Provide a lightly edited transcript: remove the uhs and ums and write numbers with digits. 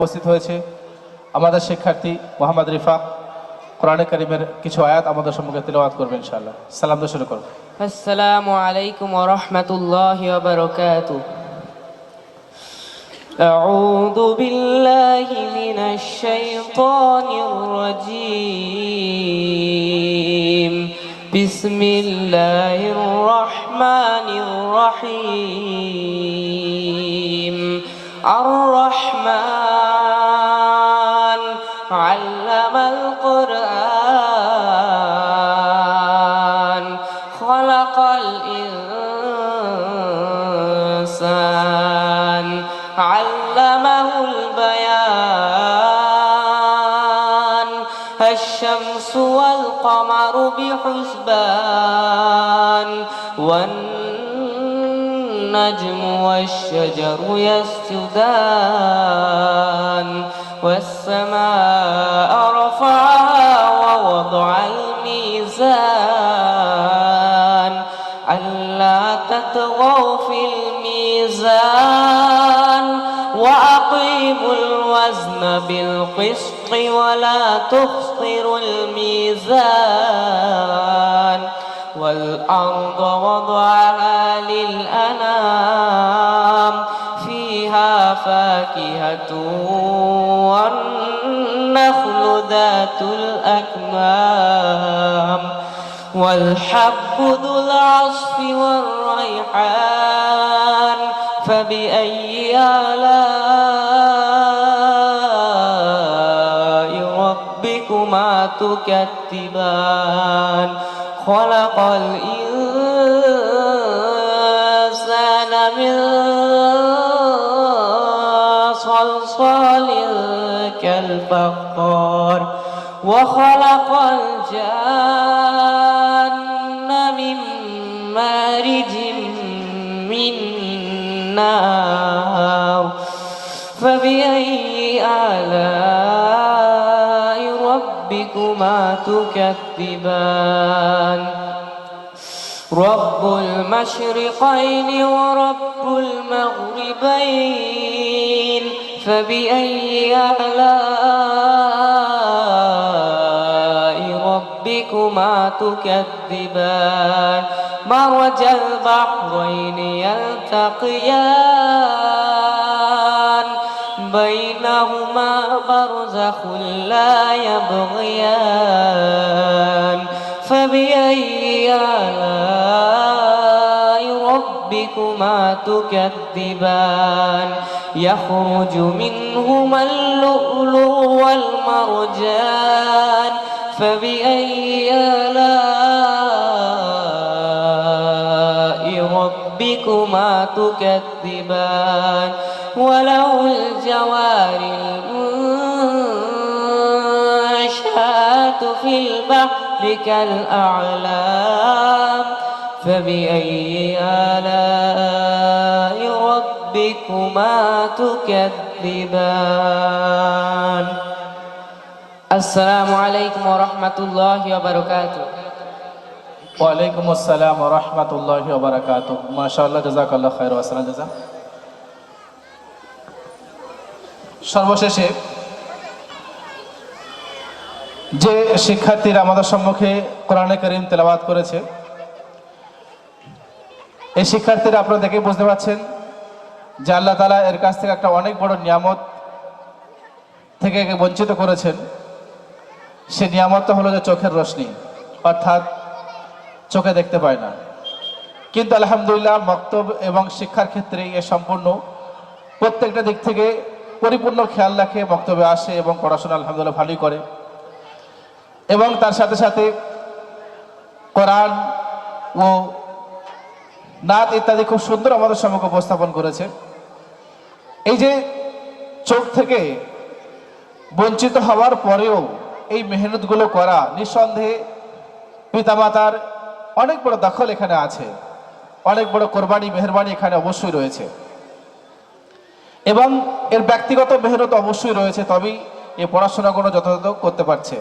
উপস্থিত হয়েছে আমাদের শিক্ষার্থী মোহাম্মদ রিফাক কোরআনে কারীমের কিছু আয়াত আমাদের সম্মুখে তিলাওয়াত করবে ইনশাআল্লাহ। সালাম দিয়ে শুরু করুন। আসসালামু আলাইকুম ওয়া রাহমাতুল্লাহি ওয়া বারাকাতুহু। আউযু বিল্লাহি মিনাশ শাইতানির রাজীম। বিসমিল্লাহির রাহমানির রাহিম। আর-রাহমান আল্লামাল কুরআন খালাকাল ইনসান আল্লামাহুল বায়ান। আশ-শামসু ওয়াল কামারু বিহুসবান والنجم والشجر يسجدان والسماء رفعها ووضع الميزان ألا تطغوا في الميزان وأقيموا الوزن بالقسط ولا تخسروا الميزان والأرض وضعها للأنام فيها فاكهة والنخل ذات الأكمام والحب ذو العصف والريحان فبأي آلاء ربكما تكذبان خلق الإنسان من صلصال كالفخار وخلق الجان من مارج من نار فبأي آلاء ربكما تكذبان رب المشرقين ورب المغربين فبأي آلاء ربكما تكذبان مرج البحرين يلتقيان بينهما برزخ لا يبغيان فبأي آلاء ربكما تكذبان يخرج منهما اللؤلؤ والمرجان فبأي آلاء ربكما تكذبان وله الجوار المنشآت في البحر كالأعلام فبأي آلاء ربكما تكذبان السلام عليكم ورحمة الله وبركاته ওয়ালাইকুম আসসালাম ওয়া রাহমাতুল্লাহি ওয়া বারাকাতুহু। মাশাআল্লাহ, জাযাকাল্লাহু খাইর ওয়া সালাম জাযা। সর্বশেষে যে শিক্ষার্থীরা আমাদের সম্মুখে কোরআনে কারীম তেলাওয়াত করেছে, এই শিক্ষার্থীরা আপনারা দেখে বুঝতে পারছেন যে আল্লাহ তাআলা এর কাছ থেকে একটা অনেক বড় নিয়ামত থেকে একে বঞ্চিত করেছেন। সে নিয়ামতটা হলো যে চোখের রোশনি, অর্থাৎ চোখে দেখতে পায় না, কিন্তু আলহামদুলিল্লাহ মক্তব এবং শিক্ষার ক্ষেত্রে এ সম্পূর্ণ প্রত্যেকটা দিক থেকে পরিপূর্ণ খেয়াল রাখে, মক্তবে আসে এবং পড়াশোনা আলহামদুলিল্লাহ ভালোই করে এবং তার সাথে সাথে কোরআন ও নাত ইত্যাদি খুব সুন্দর আমাদের সম্মুখে উপস্থাপন করেছে। এই যে চোখ থেকে বঞ্চিত হওয়ার পরেও এই মেহনতগুলো করা, নিঃসন্দেহে পিতামাতার অনেক বড় দখল এখানে আছে, অনেক বড় কোরবানি মেহেরবানি এখানে অবশ্যই রয়েছে এবং এর ব্যক্তিগত মেহনত অবশ্যই রয়েছে, তবেই এই পড়াশোনাগুলো যথাযথ করতে পারছে।